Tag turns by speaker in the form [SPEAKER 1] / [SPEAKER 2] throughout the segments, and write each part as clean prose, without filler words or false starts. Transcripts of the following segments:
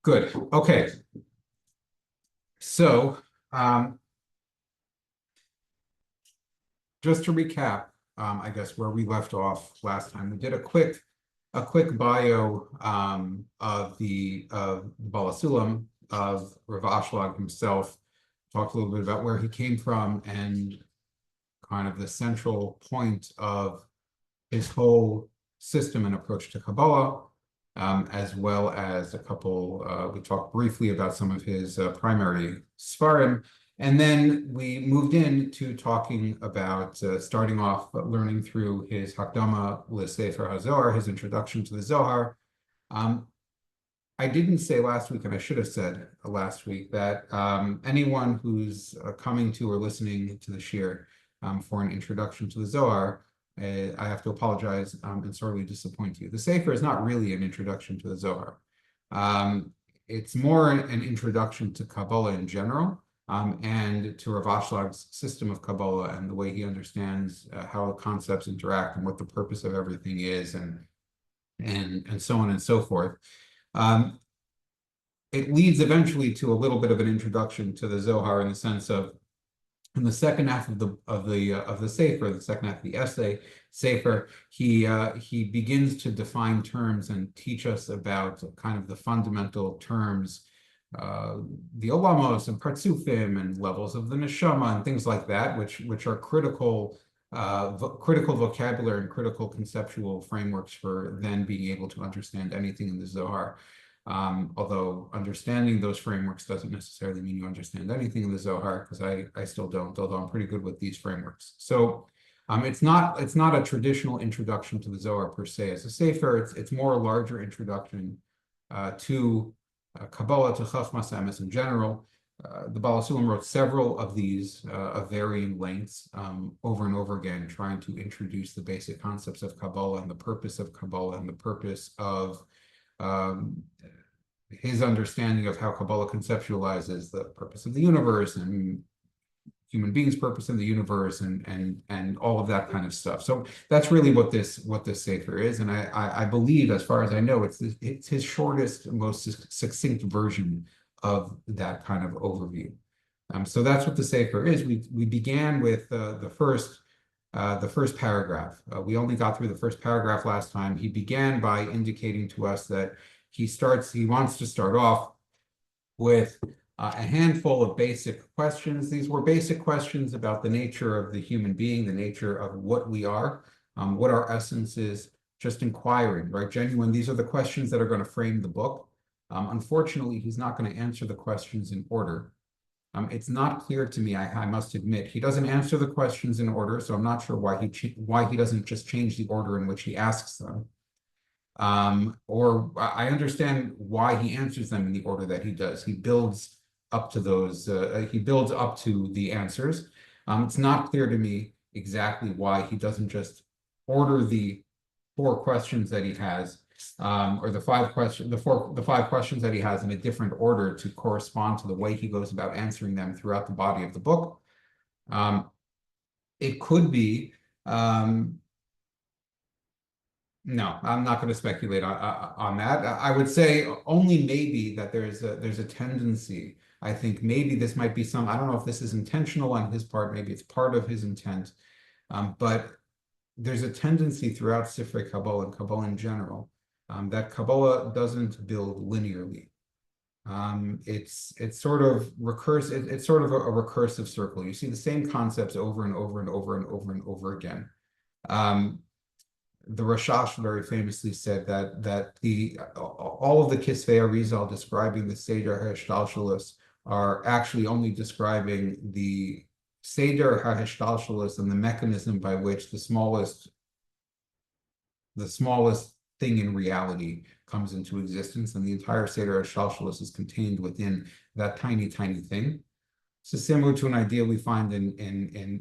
[SPEAKER 1] Good. Okay. So, just to recap, I guess where we left off last time, we did a quick bio of the Baal HaSulam, of Rav HaSulam himself, talked a little bit about where he came from and kind of the central point of his whole system and approach to Kabbalah, as well as we talked briefly about some of his primary Sfarim. And then we moved into talking about starting off learning through his Hakdama L'Sefer HaZohar, his introduction to the Zohar. I didn't say last week, and I should have said last week, that anyone who's coming to or listening to the shir for an introduction to the Zohar, I have to apologize and sorely disappoint you. The Sefer is not really an introduction to the Zohar. It's more an introduction to Kabbalah in general, and to Rav HaShulam's system of Kabbalah and the way he understands how concepts interact and what the purpose of everything is, and so on and so forth. It leads eventually to a little bit of an introduction to the Zohar, in the sense of, in the second half of the Sefer, the second half of the essay Sefer, he begins to define terms and teach us about kind of the fundamental terms, the olamos and partsufim and levels of the neshama and things like that, which are critical vocabulary and critical conceptual frameworks for then being able to understand anything in the Zohar. Although understanding those frameworks doesn't necessarily mean you understand anything in the Zohar, because I still don't, although I'm pretty good with these frameworks. So it's not a traditional introduction to the Zohar per se as a Sefer. It's more a larger introduction to Kabbalah, to Chachmas Emes in general. The Baal HaSulam wrote several of these of varying lengths over and over again, trying to introduce the basic concepts of Kabbalah and the purpose of Kabbalah and the purpose of his understanding of how Kabbalah conceptualizes the purpose of the universe and human beings' purpose in the universe, and all of that kind of stuff. So that's really what this Sefer is, and I believe, as far as I know, it's his shortest, most succinct version of that kind of overview. So that's what the Sefer is. We began with the first paragraph. We only got through the first paragraph last time. He began by indicating to us that he wants to start off with a handful of basic questions. These were basic questions about the nature of the human being, the nature of what we are, what our essence is, just inquiring, right? Genuine. These are the questions that are going to frame the book. Unfortunately, he's not going to answer the questions in order. It's not clear to me, I must admit. He doesn't answer the questions in order, so I'm not sure why he doesn't just change the order in which he asks them. Or I understand why he answers them in the order that he does. He builds up to those, he builds up to the answers. It's not clear to me exactly why he doesn't just order the 4 questions that he has, or the 5 questions that he has in a different order to correspond to the way he goes about answering them throughout the body of the book. It could be, no, I'm not going to speculate on that. I would say only maybe that there's a tendency. I think maybe this might be I don't know if this is intentional on his part, maybe it's part of his intent, but there's a tendency throughout Sifrei Kabbalah and Kabbalah in general, that Kabbalah doesn't build linearly. It's sort of recursive. It's sort of a recursive circle. You see the same concepts over and over and over and over and over again. The Rashash very famously said that all of the Kisvei Arizal describing the Seder HaHishtalshelus are actually only describing the Seder HaHishtalshelus and the mechanism by which the smallest thing in reality comes into existence, and the entire Seder HaHishtalshelus is contained within that tiny, tiny thing. So similar to an idea we find in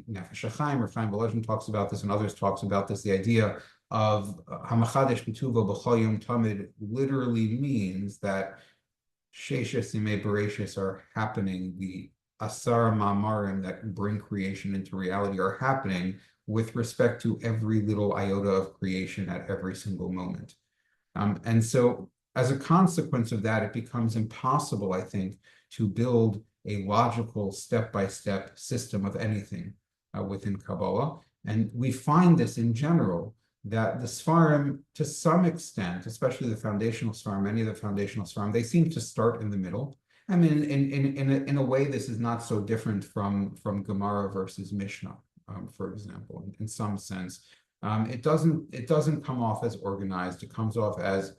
[SPEAKER 1] Nefesh HaChaim, or Chaim Volozhin talks about this, and others talks about this, the idea of Hamachadesh B'Tuvo B'chol Yom Tamid literally means that Sheshes Yimei Bereshis are happening, the Asar Ma'amarim that bring creation into reality are happening with respect to every little iota of creation at every single moment. And so as a consequence of that, it becomes impossible, I think, to build a logical step-by-step system of anything within Kabbalah. And we find this in general, that the Sfarim, to some extent, especially the foundational Sfarim, many of the foundational Sfarim, they seem to start in the middle. I mean, in a way, this is not so different from Gemara versus Mishnah, for example, in some sense. It doesn't come off as organized. It comes off as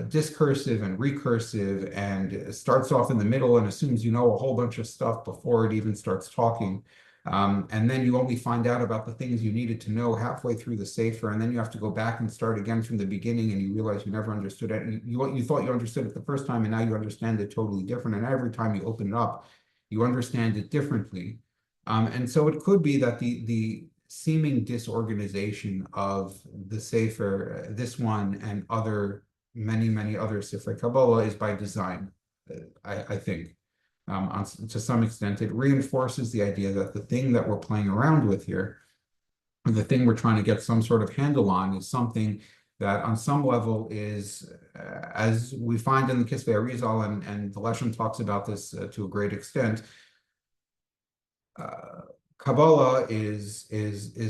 [SPEAKER 1] discursive and recursive, and it starts off in the middle and assumes you know a whole bunch of stuff before it even starts talking. And then you only find out about the things you needed to know halfway through the Sefer, and then you have to go back and start again from the beginning, and you realize you never understood it. You thought you understood it the first time, and now you understand it totally different. And every time you open it up, you understand it differently. And so it could be that the seeming disorganization of the Sefer, this one and many other Sifrei Kabbalah, is by design, I think. To some extent, it reinforces the idea that the thing that we're playing around with here, or the thing we're trying to get some sort of handle on, is something that on some level is, as we find in the Kisvei Arizal, and the Leshem talks about this to a great extent, Kabbalah is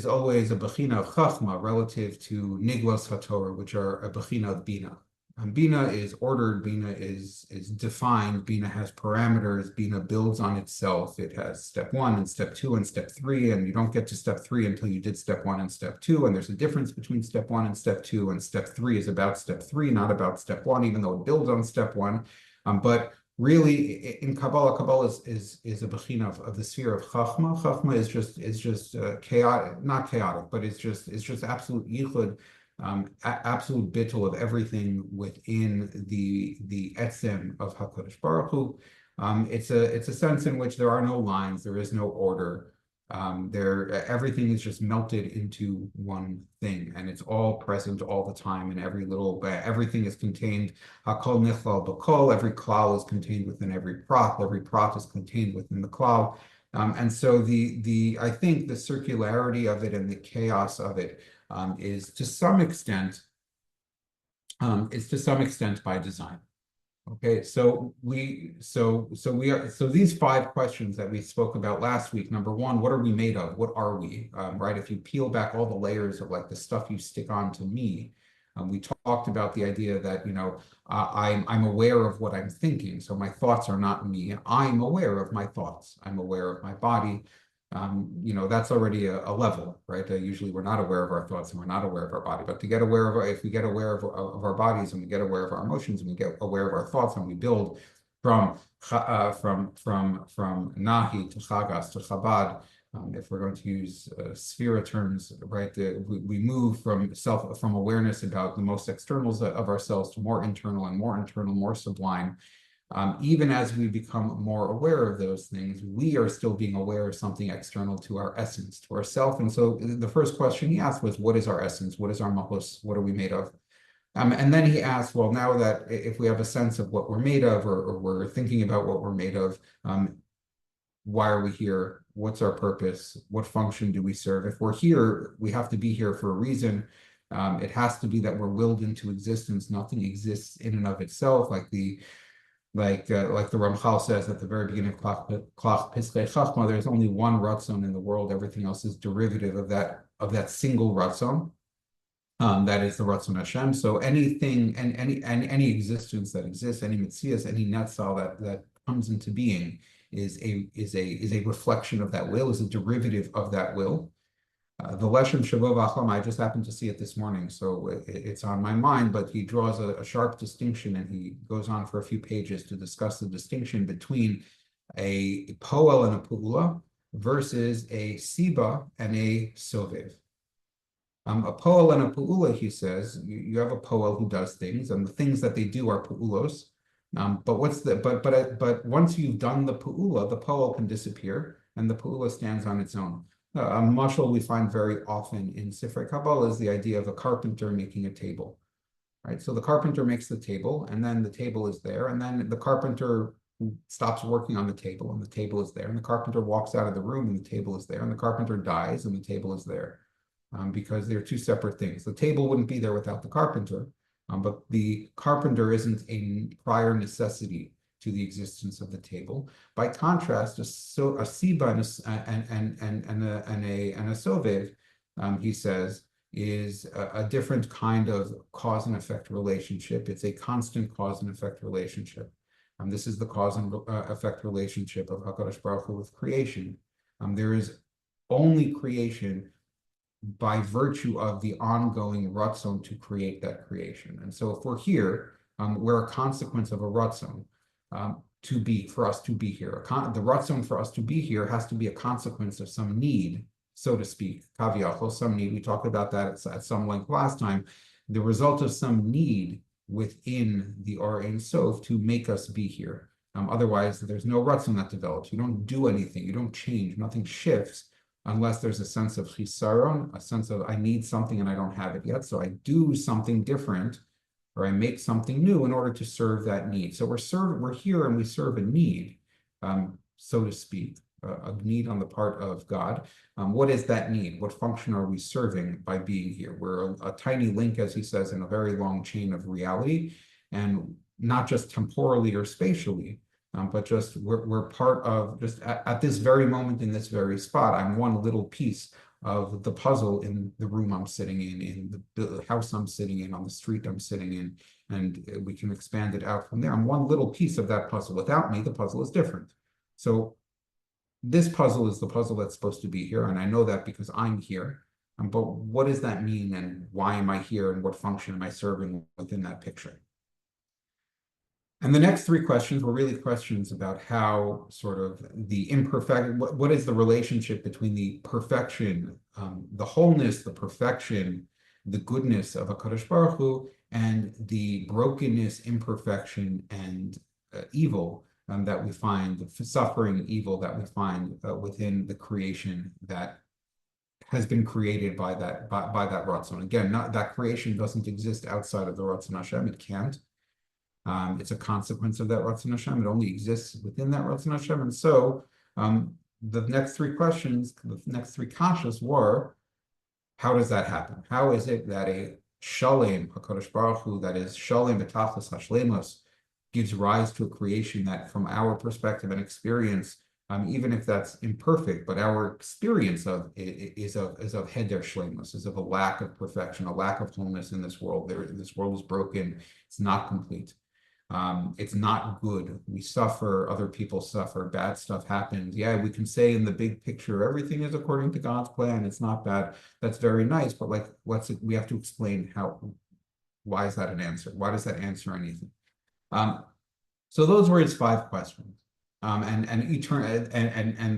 [SPEAKER 1] always a bechina of chachma relative to niglas haTorah, which are a bechina of bina. Bina is ordered, Bina is defined, Bina has parameters, Bina builds on itself. It has step 1 and step 2 and step 3, and you don't get to step 3 until you did step 1 and step 2, and there's a difference between step 1 and step 2, and step 3 is about step 3, not about step 1, even though it builds on step 1. But really, in Kabbalah, Kabbalah is a bechina of the sphere of Chachma. Chachma is just chaotic, not chaotic, but it's just absolute yichud, absolute bittul of everything within the etzem of HaKadosh Baruch Hu. It's a sense in which there are no lines, there is no order. Everything is just melted into one thing, and it's all present all the time, and everything is contained. Hakol nichlal b'kol, every klal is contained within every prat is contained within the klal. And so I think the circularity of it and the chaos of it is to some extent by design. Okay, so these 5 questions that we spoke about last week. Number 1, what are we made of? What are we? Right? If you peel back all the layers of like the stuff you stick on to me, we talked about the idea that I'm aware of what I'm thinking. So my thoughts are not me. I'm aware of my thoughts. I'm aware of my body. That's already a level, right? Usually we're not aware of our thoughts and we're not aware of our body. But to get aware of, if we get aware of our bodies, and we get aware of our emotions, and we get aware of our thoughts, and we build from Nahi to Chagas to Chabad, if we're going to use Sphira terms, right? We move from awareness about the most externals of ourselves to more internal, more sublime. Even as we become more aware of those things, we are still being aware of something external to our essence, to ourself. And so the first question he asked was, what is our essence? What is our mahus? What are we made of? And then he asked, well, now that if we have a sense of what we're made of, or we're thinking about what we're made of, why are we here? What's our purpose? What function do we serve? If we're here, we have to be here for a reason. It has to be that we're willed into existence. Nothing exists in and of itself, like the Ramchal says at the very beginning of Klach Piskei Chachma, there's only one Ratzon in the world. Everything else is derivative of that single Ratzon. That is the Ratzon Hashem. So anything and any existence that exists, any Metzias, any Netzal that comes into being is a reflection of that will, is a derivative of that will. The Leshem Shavov Achlam, I just happened to see it this morning, so it's on my mind, but he draws a sharp distinction, and he goes on for a few pages to discuss the distinction between a poel and a pu'ula versus a siba and a sovev. A poel and a pu'ula, he says, you have a poel who does things, and the things that they do are pu'ulos. But once you've done the pu'ula, the poel can disappear, and the pu'ula stands on its own. A mashal we find very often in Sifrei Kabbalah is the idea of a carpenter making a table, right? So the carpenter makes the table, and then the table is there, and then the carpenter stops working on the table, and the table is there, and the carpenter walks out of the room, and the table is there, and the carpenter dies, and the table is there, because they're 2 separate things. The table wouldn't be there without the carpenter, But the carpenter isn't a prior necessity to the existence of the table. By contrast, a siba and a sovev, he says, is a different kind of cause and effect relationship. It's a constant cause and effect relationship. This is the cause and effect relationship of HaKadosh Baruch Hu with creation. There is only creation by virtue of the ongoing ratzon to create that creation. And so if we're here, we're a consequence of a ratzon for us to be here. The ratzon for us to be here has to be a consequence of some need, so to speak, kaviyachol, some need. We talked about that at some length last time. The result of some need within the Or Ein Sof to make us be here. Otherwise, there's no ratzon that develops. You don't do anything. You don't change. Nothing shifts unless there's a sense of chisaron, a sense of I need something and I don't have it yet. So I do something different, or I make something new in order to serve that need. So we're here and we serve a need, so to speak, a need on the part of God. What is that need? What function are we serving by being here? We're a tiny link, as he says, in a very long chain of reality, and not just temporally or spatially, but just we're part of, just at this very moment, in this very spot, I'm one little piece of the puzzle in the room I'm sitting in the house I'm sitting in, on the street I'm sitting in, and we can expand it out from there. I'm one little piece of that puzzle. Without me, the puzzle is different. So this puzzle is the puzzle that's supposed to be here, and I know that because I'm here. But what does that mean, and why am I here, and what function am I serving within that picture? And the next three questions were really questions about how sort of the imperfect, what is the relationship between the perfection, the wholeness, the perfection, the goodness of HaKadosh Baruch Hu, and the brokenness, imperfection, and evil that we find, suffering, evil that we find within the creation that has been created by that Ratzon. Again, that creation doesn't exist outside of the Ratzon Hashem. It can't. It's a consequence of that Ratzon Hashem. It only exists within that Ratzon Hashem. And so the next three questions, the next three kashas were, how does that happen? How is it that a Shalem, HaKadosh Baruch Hu, that is Shalem B'tachlis HaShlemos, gives rise to a creation that from our perspective and experience, even if that's imperfect, but our experience of it is of heder shlemus, is of a lack of perfection, a lack of wholeness in this world. This world is broken. It's not complete. It's not good. We suffer, other people suffer, bad stuff happens. Yeah, we can say in the big picture, everything is according to God's plan. It's not bad. That's very nice, but like, we have to explain why is that an answer? Why does that answer anything? So those were his five questions. And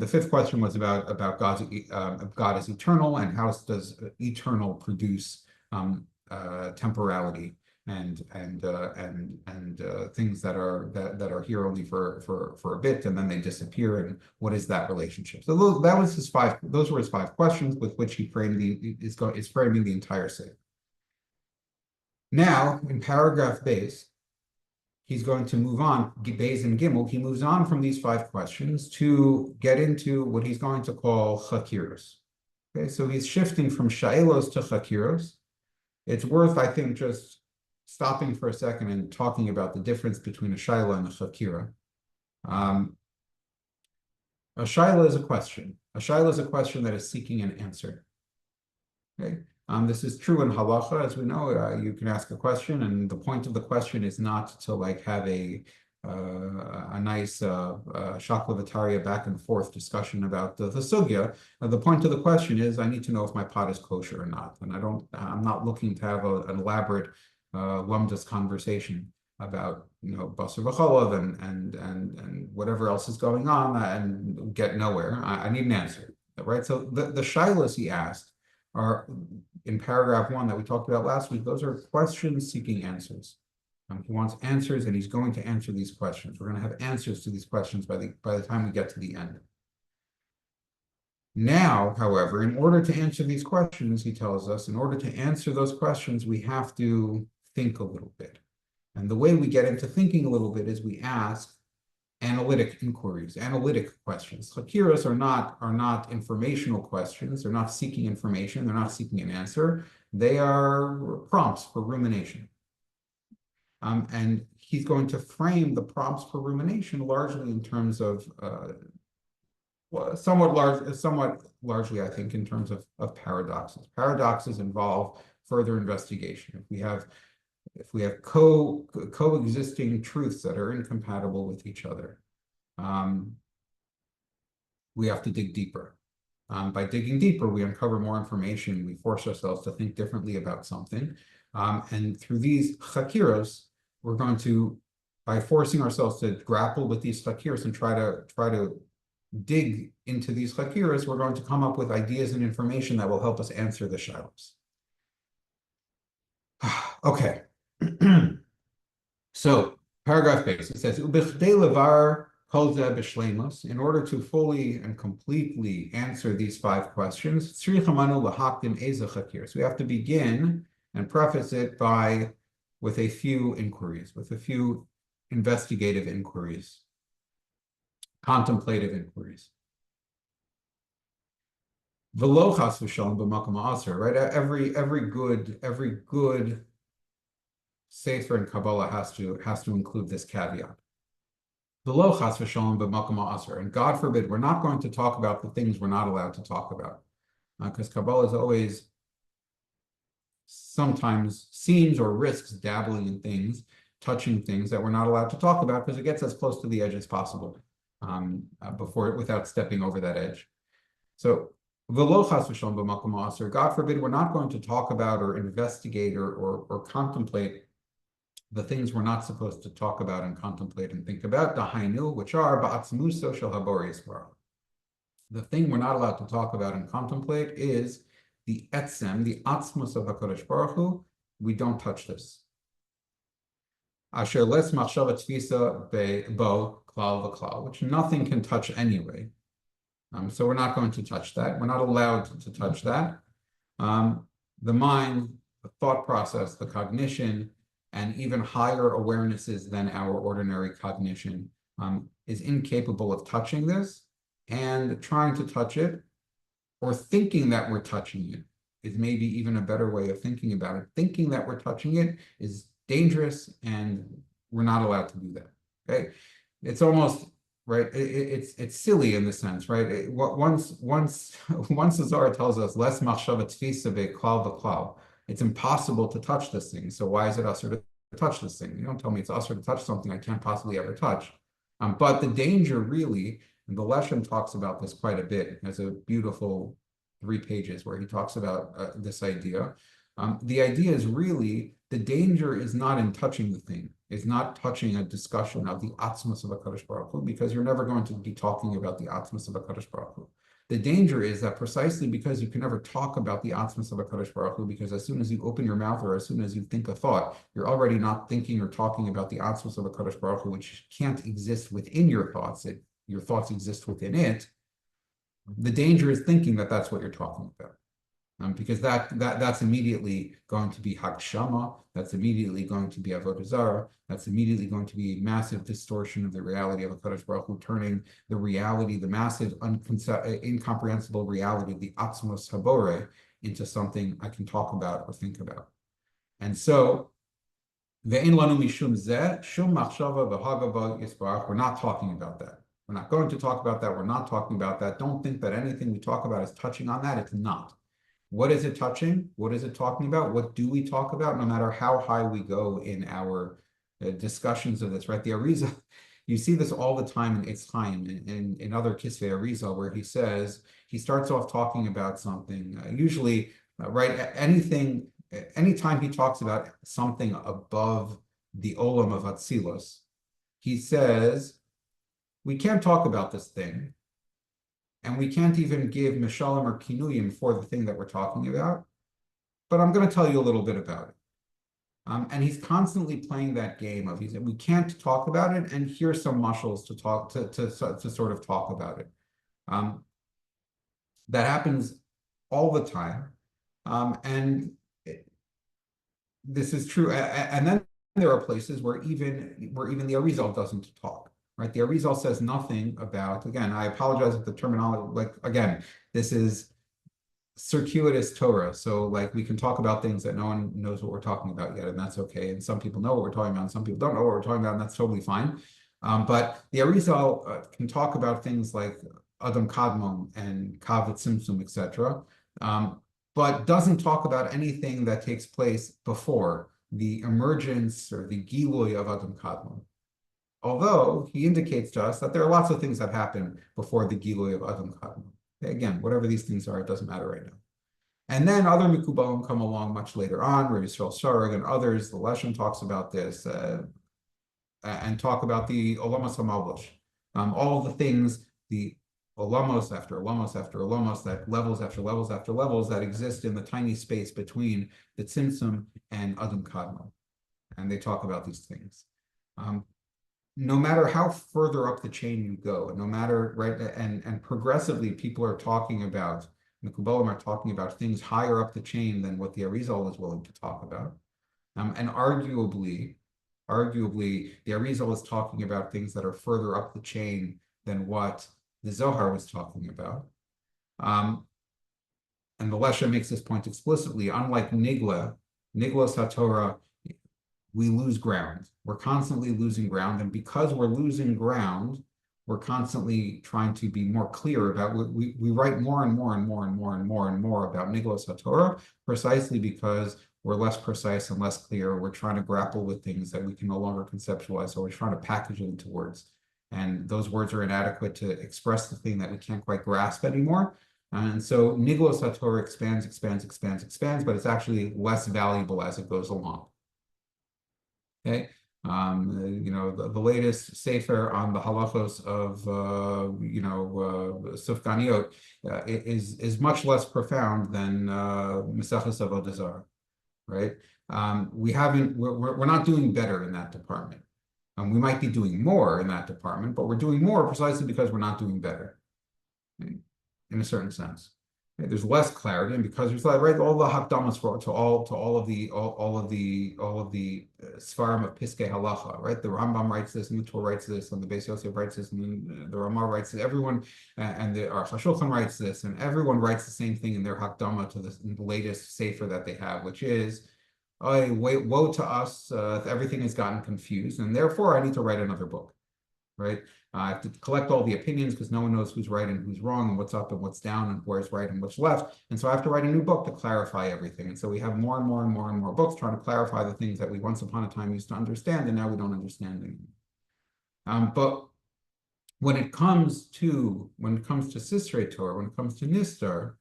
[SPEAKER 1] the fifth question was about God is eternal, and how does eternal produce temporality and things that are here only for a bit, and then they disappear, and what is that relationship? So those were his five questions with which he is framing the entire sefer. Now in paragraph base, he's going to move on, Beis and Gimel, he moves on from these five questions to get into what he's going to call chakiros. Okay, so he's shifting from sha'ilos to chakiros. It's worth, I think, just stopping for a second and talking about the difference between a shaila and a chakira. A shaila is a question. A shaila is a question that is seeking an answer. Okay. This is true in halacha, as we know. You can ask a question, and the point of the question is not to like have a nice shaklavataria back and forth discussion about the sugya. The point of the question is, I need to know if my pot is kosher or not, and I'm not looking to have an elaborate lumdus conversation about basar v'cholav and whatever else is going on and get nowhere. I need an answer, right? So the shilas he asked are in paragraph 1 that we talked about last week. Those are questions seeking answers. He wants answers, and he's going to answer these questions. We're going to have answers to these questions by the time we get to the end. Now, however, in order to answer these questions, he tells us, in order to answer those questions, we have to think a little bit. And the way we get into thinking a little bit is we ask analytic inquiries, analytic questions. Chakiros are not informational questions. They're not seeking information. They're not seeking an answer. They are prompts for rumination. And he's going to frame the prompts for rumination largely in terms of somewhat largely, I think, in terms of paradoxes. Paradoxes involve further investigation. If we have coexisting truths that are incompatible with each other, we have to dig deeper. By digging deeper, we uncover more information. We force ourselves to think differently about something. And through these chakiros, we're going to, by forcing ourselves to grapple with these chakiros and try to dig into these chakiros, we're going to come up with ideas and information that will help us answer the shalos. Okay. So paragraph base, it says, in order to fully and completely answer these 5 questions, so we have to begin and preface it with a few inquiries, with a few investigative inquiries, contemplative inquiries. V'lo chas v'shalom b'makom ha'aser, right? Every good sefer in Kabbalah has to include this caveat. V'lo chas v'shalom b'makom ha'aser, and God forbid, we're not going to talk about the things we're not allowed to talk about, because Kabbalah is always sometimes seems or risks dabbling in things, touching things that we're not allowed to talk about, because it gets as close to the edge as possible without stepping over that edge. So, v'lo chas v'shalom b'makom ha'aser, God forbid, we're not going to talk about or investigate or contemplate the things we're not supposed to talk about and contemplate and think about, dahainu, which are ba'atzmuso shel habori yisbarach. The thing we're not allowed to talk about and contemplate is the etzem, the atzmus of HaKadosh Baruch Hu. We don't touch this. Asher les machshava tfisa bo klal v'klal, which nothing can touch anyway. So we're not going to touch that. We're not allowed to touch that. The mind, the thought process, the cognition, and even higher awarenesses than our ordinary cognition is incapable of touching this, and trying to touch it or thinking that we're touching it is maybe even a better way of thinking about it. Thinking that we're touching it is dangerous, and we're not allowed to do that. Okay, it's almost right. It's silly in the sense, right? Once the Zohar tells us less machshava tfisa beklal v'klal, it's impossible to touch this thing. So why is it usher to touch this thing? You don't tell me it's usher to touch something I can't possibly ever touch. But the danger really, and the Leshem talks about this quite a bit. There's a beautiful 3 pages where he talks about this idea. The idea is really, the danger is not in touching the thing, is not touching a discussion of the atzmus of HaKadosh Baruch Hu, because you're never going to be talking about the atzmus of HaKadosh Baruch Hu. The danger is that precisely because you can never talk about the atzmus of HaKadosh Baruch Hu, because as soon as you open your mouth or as soon as you think a thought, you're already not thinking or talking about the atzmus of HaKadosh Baruch Hu, which can't exist within your thoughts. Your thoughts exist within it. The danger is thinking that that's what you're talking about. Because that's immediately going to be Hakshama, that's immediately going to be Avodah Zarah, that's immediately going to be a massive distortion of the reality of HaKadosh Baruch Hu, turning the reality, the massive, incomprehensible reality of the Atzmos Habore into something I can talk about or think about. And so, Ve'en lanu mishum zeh, shum machshava v'hagava yisbarach, we're not talking about that. We're not going to talk about that. We're not talking about that. Don't think that anything we talk about is touching on that. It's not. What is it touching? What is it talking about? What do we talk about? No matter how high we go in our discussions of this, right? The Arizal, you see this all the time in Eitz Chaim, in other Kisvei Arizal, where he says, he starts off talking about something, usually, right, anytime he talks about something above the Olam of Atzilus, he says, we can't talk about this thing, and we can't even give mishalim or kinuyim for the thing that we're talking about, but I'm going to tell you a little bit about it. And he's constantly playing that game of, we can't talk about it, and here's some mushals to sort of talk about it. That happens all the time, and this is true. And then there are places where even the Arizal doesn't talk. Right, the Arizal says nothing about, again, I apologize if the terminology, like, again, this is circuitous Torah. So like we can talk about things that no one knows what we're talking about yet, and that's okay. And some people know what we're talking about, and some people don't know what we're talking about, and that's totally fine. But the Arizal can talk about things like Adam Kadmon and Kavod Tzimtzum, etc., but doesn't talk about anything that takes place before the emergence or the Gilui of Adam Kadmon. Although he indicates to us that there are lots of things that happen before the Gilui of Adam Kadmon. Again, whatever these things are, it doesn't matter right now. And then other Mikubalim come along much later on, Rabbi Yisrael Sarag and others. The Leshem talks about this and talk about the Olamos HaMalbush. All of the things, the Olamos after Olamos after Olamos, that levels after levels after levels that exist in the tiny space between the Tzimtzum and Adam Kadmon. And they talk about these things. No matter how further up the chain you go, no matter, right, and progressively people are talking about, the Kabbalah are talking about things higher up the chain than what the Arizal is willing to talk about. And arguably, the Arizal is talking about things that are further up the chain than what the Zohar was talking about. And the Lesha makes this point explicitly. Unlike Nigla HaTorah, we lose ground. We're constantly losing ground. And because we're losing ground, we're constantly trying to be more clear about what we write more and more and more and more and more and more about Nigla HaTorah, precisely because we're less precise and less clear. We're trying to grapple with things that we can no longer conceptualize. So we're trying to package it into words. And those words are inadequate to express the thing that we can't quite grasp anymore. And so Nigla HaTorah expands, but it's actually less valuable as it goes along. Okay, the latest sefer on the halachos of Sufganiot is much less profound than Maseches Avodah Zarah, right? We're not doing better in that department. We might be doing more in that department, but we're doing more precisely because we're not doing better, right? In a certain sense. There's less clarity, and because there's right all the hakdamas to all of the svarim of Piskei Halacha, right? The Rambam writes this, and the Torah writes this, and the Beis Yosef writes this, and the Ramah writes this. Everyone and the HaShulchan writes this, and everyone writes the same thing in their hakdama to the latest sefer that they have, which is, oh, woe to us! Everything has gotten confused, and therefore I need to write another book, right? I have to collect all the opinions because no one knows who's right and who's wrong and what's up and what's down and where's right and what's left. And so I have to write a new book to clarify everything. And so we have more and more and more and more books trying to clarify the things that we once upon a time used to understand, and now we don't understand anymore. But when it comes to Sisrei Torah, when it comes to Nistar,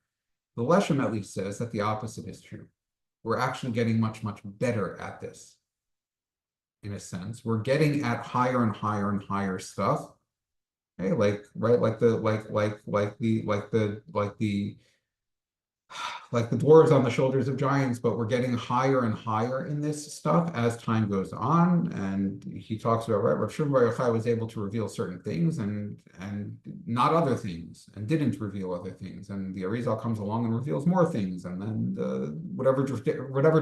[SPEAKER 1] the Leshem at least says that the opposite is true. We're actually getting much, much better at this. In a sense, we're getting at higher and higher and higher stuff. Okay, like the dwarves on the shoulders of giants, but we're getting higher and higher in this stuff as time goes on. And he talks about, right, Rav Shimon Bar Yochai was able to reveal certain things and not other things, and didn't reveal other things. And the Arizal comes along and reveals more things. And then whatever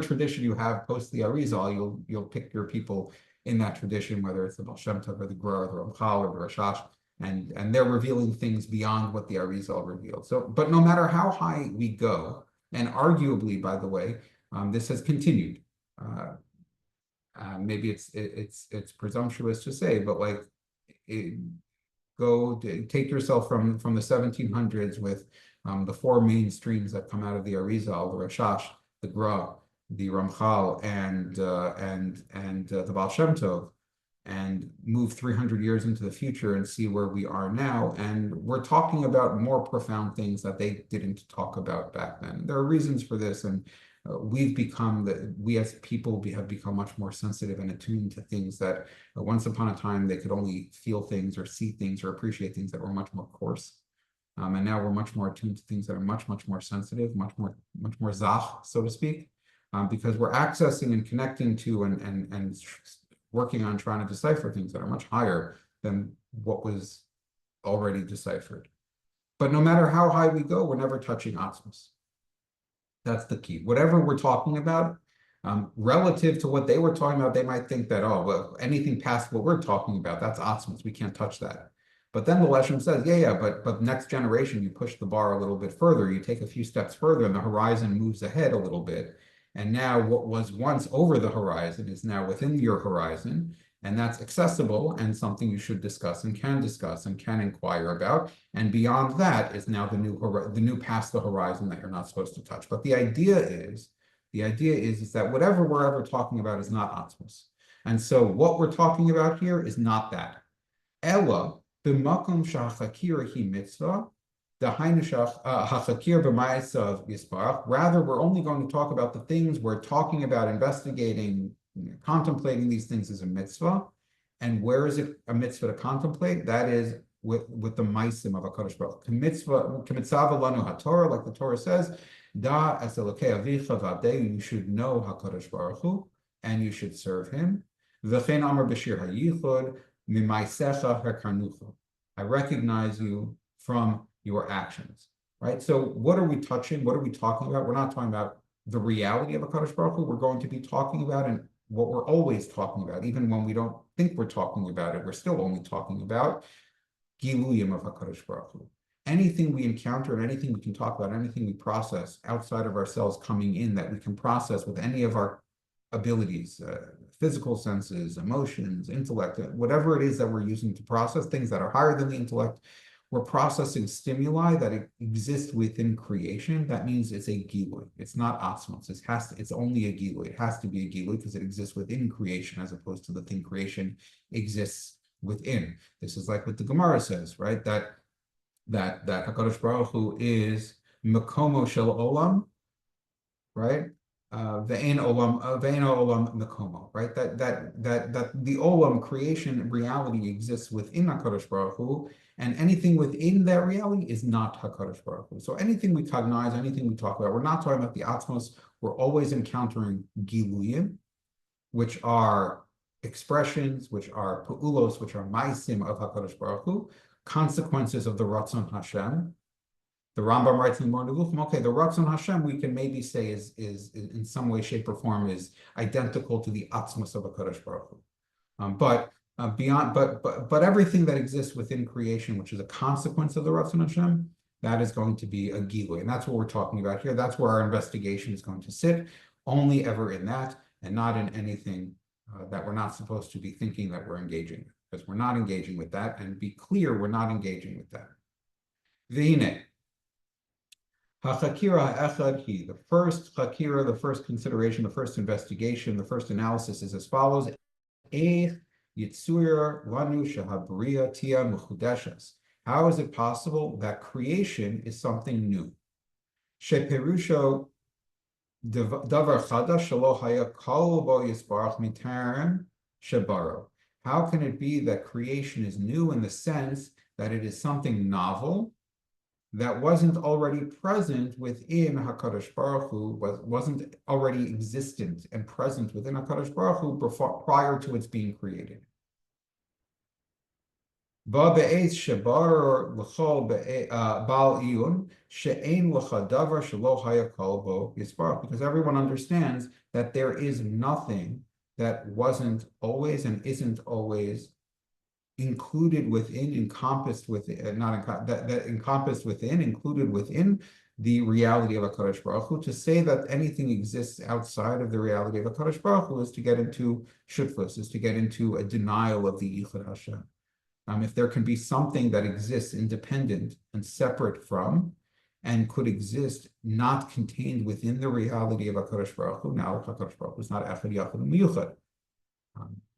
[SPEAKER 1] tradition you have post the Arizal, you'll pick your people in that tradition, whether it's the Baal Shem Tov or the Gra or the Ramchal or the Rashash. And they're revealing things beyond what the Arizal revealed. So, but no matter how high we go, and arguably, by the way, this has continued. Maybe it's presumptuous to say, but like, take yourself from the 1700s with the four main streams that come out of the Arizal, the Rashash, the Gra, the Ramchal, and the Baal Shem Tov, and move 300 years into the future and see where we are now. And we're talking about more profound things that they didn't talk about back then. There are reasons for this, and we as people have become much more sensitive and attuned to things that once upon a time they could only feel things or see things or appreciate things that were much more coarse. And now we're much more attuned to things that are much, much more sensitive, much more zach, so to speak, because we're accessing and connecting to and working on trying to decipher things that are much higher than what was already deciphered. But no matter how high we go, we're never touching Atzmos. That's the key. Whatever we're talking about, relative to what they were talking about, they might think that, oh, well, anything past what we're talking about, that's Atzmos. We can't touch that. But then the Leshem says, yeah, but next generation, you push the bar a little bit further, you take a few steps further, and the horizon moves ahead a little bit. And now what was once over the horizon is now within your horizon, and that's accessible and something you should discuss and can inquire about. And beyond that is now the new past the horizon that you're not supposed to touch. But the idea is that whatever we're ever talking about is not Atzmos. And so what we're talking about here is not that. Ella, b'makom shahachakira hi mitzvah, dahainu hachakir b'ma'asav yisparach. Rather, we're only going to talk about the things we're talking about, investigating, contemplating these things as a mitzvah. And where is it a mitzvah to contemplate? That is with the maisim of HaKadosh Baruch Hu. K'mitzvah lanu haTorah, like the Torah says, da es Elokei avicha v'avdehu, you should know HaKadosh Baruch Hu, and you should serve him. V'chein amar b'shir hayichud, I recognize you from your actions, right? So what are we touching? What are we talking about? We're not talking about the reality of HaKadosh Baruch Hu. We're going to be talking about and what we're always talking about, even when we don't think we're talking about it, we're still only talking about Giluyim of HaKadosh Baruch Hu. Anything we encounter and anything we can talk about, anything we process outside of ourselves coming in that we can process with any of our abilities, physical senses, emotions, intellect, whatever it is that we're using to process things that are higher than the intellect, we're processing stimuli that exist within creation. That means it's a gilui. It's not atzmos. It's only a gilui. It has to be a gilui because it exists within creation as opposed to the thing creation exists within. This is like what the Gemara says, right? That HaKadosh Baruch Hu is Makomo Shel Olam, right? Ve'en olam mekomo, right? That the olam creation reality exists within HaKadosh Baruch Hu, and anything within that reality is not HaKadosh Baruch Hu. So anything we cognize, anything we talk about, we're not talking about the Atzmos. We're always encountering giluyim, which are expressions, which are pu'ulos, which are maisim of HaKadosh Baruch Hu, consequences of the Ratzon Hashem. The Rambam writes in the Morning Nevuchim, okay, the Ratzon Hashem we can maybe say is in some way, shape, or form is identical to the Atzmos of HaKadosh Baruch Hu. But everything that exists within creation, which is a consequence of the Ratzon Hashem, that is going to be a gilui, and that's what we're talking about here. That's where our investigation is going to sit, only ever in that, and not in anything that we're not supposed to be thinking that we're engaging with, because we're not engaging with that, and be clear, we're not engaging with that. V'hinei. HaChakira ha'echad hi, the first chakira, the first consideration, the first investigation, the first analysis is as follows. Eich yitzur lanu shehabria tia mechudeshes. How is it possible that creation is something new? Sheperusho davar chadash shelo haya kol bo yisbarach mitarem shebaro. How can it be that creation is new in the sense that it is something novel that wasn't already present within HaKadosh Baruch Hu, wasn't already existent and present within HaKadosh Baruch Hu prior to its being created? Because everyone understands that there is nothing that wasn't always and isn't always included within, encompassed within, encompassed within, included within the reality of HaKadosh Baruch Hu. To say that anything exists outside of the reality of HaKadosh Baruch Hu is to get into shutfus, is to get into a denial of the Yichud Hashem. If there can be something that exists independent and separate from, and could exist not contained within the reality of HaKadosh Baruch Hu, now HaKadosh Baruch Hu is not Echad Yachad Miyuchad.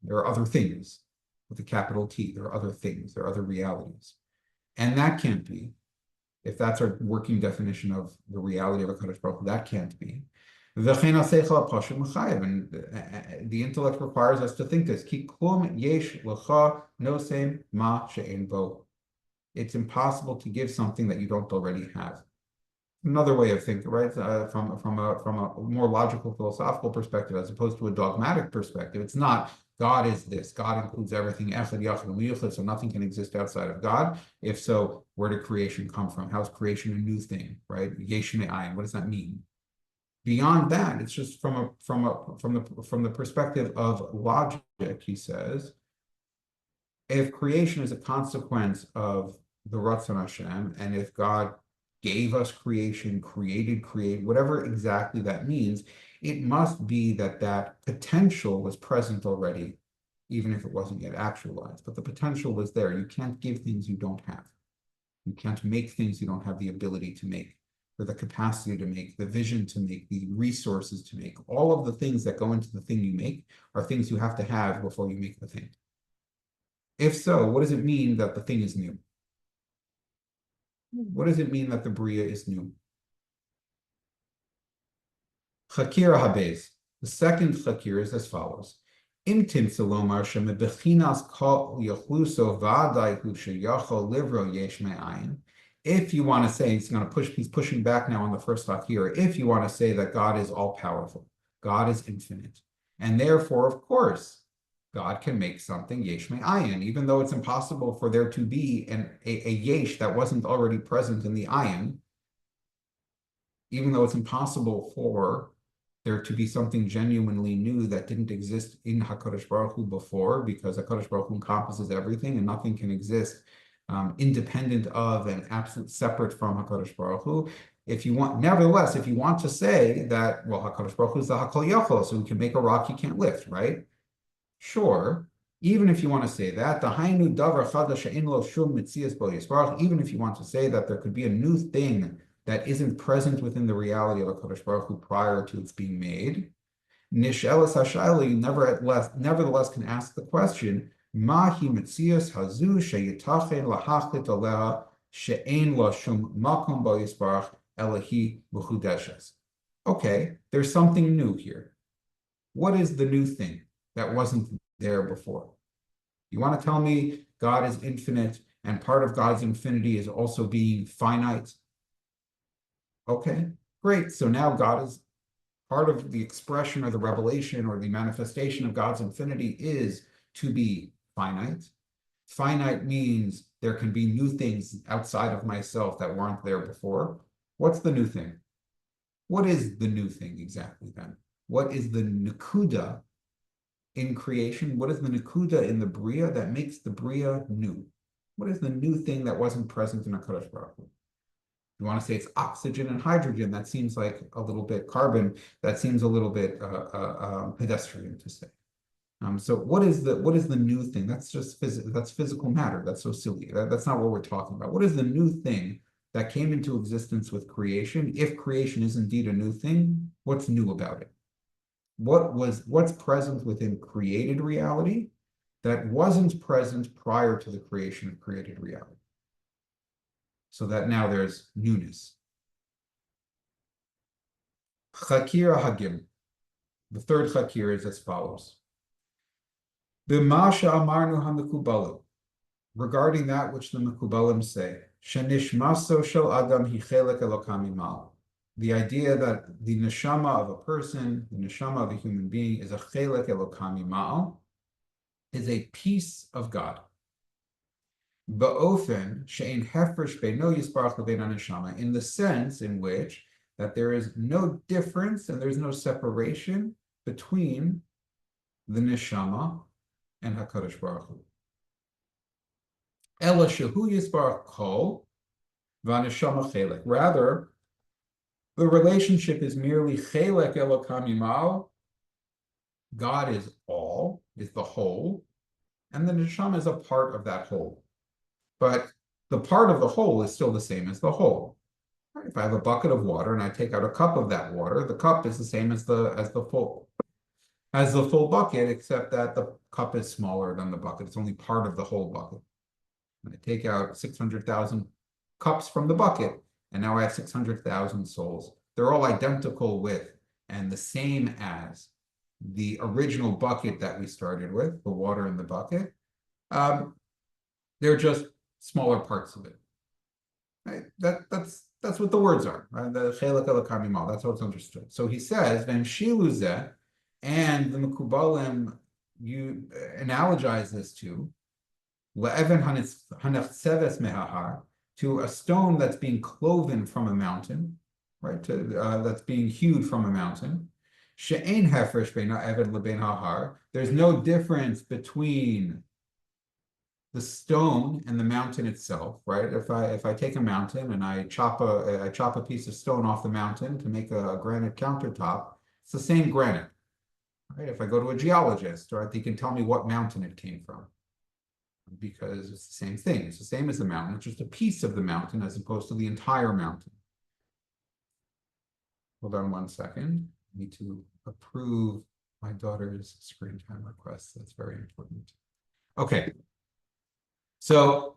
[SPEAKER 1] There are other things. With a capital T, there are other things, there are other realities. And that can't be, if that's our working definition of the reality of HaKadosh Baruch Hu, that can't be. And the intellect requires us to think this. It's impossible to give something that you don't already have. Another way of thinking, right? From a more logical, philosophical perspective, as opposed to a dogmatic perspective, it's not God is this. God includes everything. Echad, Yachad, and Miyuchad, so nothing can exist outside of God. If so, where did creation come from? How is creation a new thing, right? Yesh me'ayin. What does that mean? Beyond that, it's just from the perspective of logic. He says, if creation is a consequence of the Ratzon Hashem, and if God gave us creation, create, whatever exactly that means, it must be that that potential was present already, even if it wasn't yet actualized. But the potential was there. You can't give things you don't have. You can't make things you don't have the ability to make, or the capacity to make, the vision to make, the resources to make. All of the things that go into the thing you make are things you have to have before you make the thing. If so, what does it mean that the thing is new? What does it mean that the Bria is new? Chakir habez. The second chakir is as follows. Im timsalomar shemebechinas kol yachluso v'adai hu sheyachol livro yesh me'ayin. If you want to say, he's pushing back now on the first chakir. If you want to say that God is all powerful, God is infinite, and therefore, of course, God can make something yesh me'ayin, even though it's impossible for there to be a yesh that wasn't already present in the ayin, even though it's impossible for there to be something genuinely new that didn't exist in HaKadosh Baruch Hu before, because HaKadosh Baruch Hu encompasses everything and nothing can exist independent of and absolute separate from HaKadosh Baruch Hu. Nevertheless, if you want to say that, well, HaKadosh Baruch Hu is the HaKol Yachol, so we can make a rock you can't lift, right? Sure. Even if you want to say that, the Hainu Davar Chadash She'ein Lo Shum Mitzias Bo Yisbarach, even if you want to say that there could be a new thing that isn't present within the reality of HaKadosh Baruch Hu prior to its being made, Nishelas Hashayla, you nevertheless can ask the question, Mahi Mitzias Hazu Sheyitachen Lahachlit Aleha She'ein Lo Shum Makom Bo Yisbarach Elahi V'chudeshes. Okay, there's something new here. What is the new thing that wasn't there before? You want to tell me God is infinite and part of God's infinity is also being finite? Okay, great. So now God is part of the expression or the revelation or the manifestation of God's infinity is to be finite. Finite means there can be new things outside of myself that weren't there before. What's the new thing? What is the new thing exactly then? What is the Nakuda in creation? What is the Nakuda in the Bria that makes the Bria new? What is the new thing that wasn't present in HaKadosh Baruch Hu? You want to say it's oxygen and hydrogen, that seems like a little bit carbon, that seems a little bit pedestrian to say. So what is the new thing? That's just that's physical matter. That's so silly. That's not what we're talking about. What is the new thing that came into existence with creation? If creation is indeed a new thing, what's new about it? What's present within created reality that wasn't present prior to the creation of created reality? So that now there's newness. Chakir Hagim. The third chakir is as follows. B'masha amarnu hamekubalim. Regarding that which the Mekubalim say, Shenishmaso shel adam hi chelek elokam imal. The idea that the neshama of a person, the neshama of a human being, is a chelek elokam imal, is a piece of God. Ba'ofen she'ein hefresh beino yisbarach lebein haneshama, in the sense in which that there is no difference and there's no separation between the neshama and HaKadosh Baruch Hu. Ela shehu yisbarach kol v'haneshama chelek. Rather, the relationship is merely chelek elokam imal. God is all, is the whole, and the neshama is a part of that whole. But the part of the whole is still the same as the whole. If I have a bucket of water and I take out a cup of that water, the cup is the same as the full bucket, except that the cup is smaller than the bucket. It's only part of the whole bucket. And I take out 600,000 cups from the bucket, and now I have 600,000 souls. They're all identical with and the same as the original bucket that we started with, the water in the bucket. They're just smaller parts of it. Right? That's what the words are. Right? The chelek elokam imal. That's how it's understood. So he says, "Then shiluzeh," and the Mekubalim, you analogize this to le'even hanachseves mehahar, to a stone that's being cloven from a mountain, right? That's being hewed from a mountain. She'ein hefresh bein ha'eved lebein hahar. There's no difference between the stone and the mountain itself, right? If I take a mountain and I chop a piece of stone off the mountain to make a granite countertop, it's the same granite, right? If I go to a geologist, right, they can tell me what mountain it came from because it's the same thing. It's the same as the mountain. It's just a piece of the mountain as opposed to the entire mountain. Hold on one second. I need to approve my daughter's screen time request. That's very important. Okay. So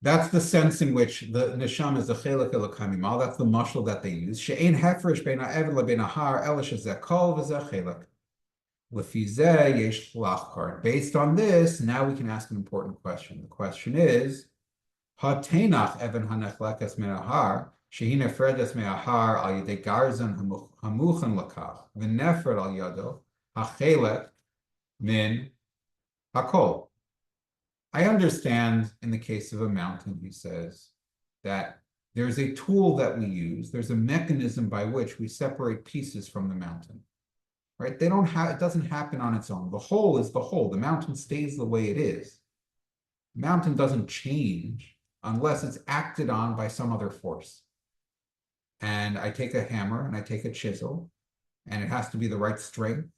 [SPEAKER 1] that's the sense in which the neshama is a chelek elokamimal. That's the mashal that they use. She'ein hefresh bein ha'evel lebein ha'har ela shezeh kol v'zeh chelek. Lefi zeh yesh lachkar. Based on this, now we can ask an important question. The question is, ha'tenach even hanechlekes min ha'har shehi nefredes min ha'har al yedei garzon hamuchen lakach v'nefred al yado ha'chelek min hakol. I understand in the case of a mountain, he says, that there's a tool that we use, there's a mechanism by which we separate pieces from the mountain, right? They don't have, it doesn't happen on its own. The whole is the whole. The mountain stays the way it is. The mountain doesn't change unless it's acted on by some other force. And I take a hammer and I take a chisel, and it has to be the right strength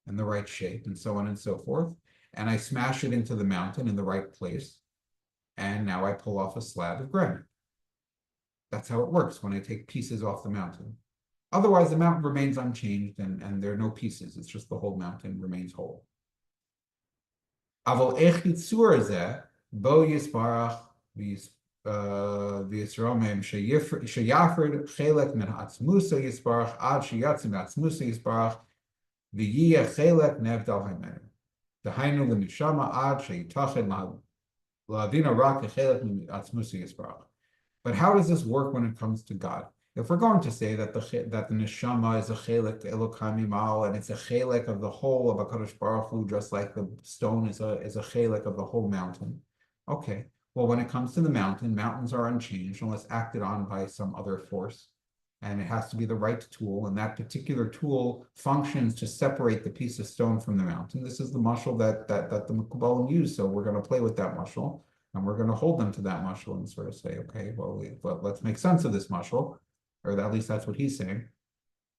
[SPEAKER 1] and the right shape and so on and so forth. And I smash it into the mountain in the right place. And now I pull off a slab of granite. That's how it works when I take pieces off the mountain. Otherwise, the mountain remains unchanged and there are no pieces. It's just the whole mountain remains whole. Aval ech yitzur zeh bo yisbarach v'yisromem sheyafred chelek min ha'atzmusa yisbarach ad sheyatzim ha'atzmusa yisbarach v'yiyeh chelek nevdal ha'menu. But how does this work when it comes to God? If we're going to say that the neshama is a chelek elokam imal and it's a chelek of the whole of HaKadosh Baruch Hu, just like the stone is a chelek of the whole mountain, okay. Well, when it comes to the mountain, mountains are unchanged unless acted on by some other force. And it has to be the right tool, and that particular tool functions to separate the piece of stone from the mountain. This is the mashal that the Mekubalim use, so we're going to play with that mashal, and we're going to hold them to that mashal and sort of say, okay, well, let's make sense of this mashal, or at least that's what he's saying.